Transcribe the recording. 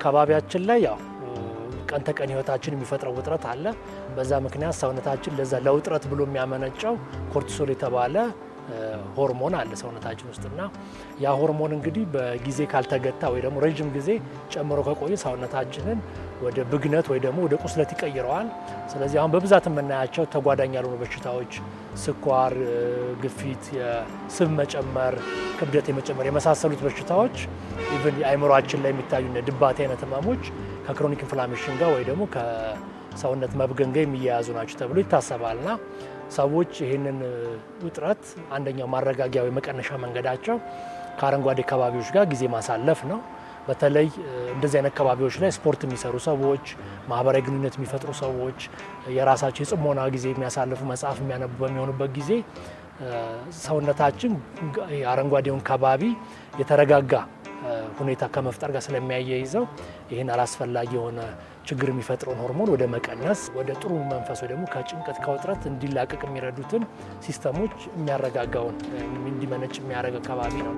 አካባቢያችን ላይ ያው ቀን ተቀን ህይወታችን የሚፈጥረው ውጥረት አለ። በዛ ምክንያት ሰውነታችን ለዛ ለውጥረት ብሎ የሚያመነጨው ኮርቲሶል የተባለ ሆርሞን አለ ሰውነታችን ውስጥና ያ ሆርሞን እንግዲህ በጊዜ ካልተገታ ወይ ደግሞ ረጅም ጊዜ ጨምሮ ከቆየ ሰውነታችንን ወደ ብግነት ወይ ደግሞ ወደ ቁስለት ይቀይረዋል። ስለዚህ አሁን በብዛት የምናያቸው ተጓዳኝ ያልሆኑ በሽታዎች ስኳር፣ ግፊት፣ የስብ መጨመር፣ ክብደት የመጨመር የመሳሰሉት በሽታዎች ኢቭን የአእምሮአችን ላይ የሚታዩ ድባቴ አይነት ህመሞች ከክሮኒክ ኢንፍላሜሽን ጋር ወይ ደግሞ ከሰውነት መብገን ጋር የሚያያዙ ናቸው ተብሎ ይታሰባልና ሰዎች ይህንን ውጥረት አንደኛው ማረጋጊያው የመቀነሻ መንገዳቸው ከአረንጓዴ አካባቢዎች ጋር ጊዜ ማሳለፍ ነው። በተለይ እንደዚህ አይነት አካባቢዎች ላይ ስፖርት የሚሰሩ ሰዎች፣ ማህበራዊ ግንኙነት የሚፈጥሩ ሰዎች፣ የራሳቸው የጽሞና ጊዜ የሚያሳልፉ መጽሐፍ የሚያነቡ በሚሆኑበት ጊዜ ሰውነታችን አረንጓዴውን ከባቢ የተረጋጋ ሁኔታ ከመፍጠር ጋር ስለሚያያይዘው ይህን አላስፈላጊ የሆነ ችግር የሚፈጥረውን ሆርሞን ወደ መቀነስ ወደ ጥሩ መንፈስ ወይ ደግሞ ከጭንቀት ከውጥረት እንዲላቀቅ የሚረዱትን ሲስተሞች የሚያረጋጋውን እንዲመነጭ የሚያደርግ አካባቢ ነው።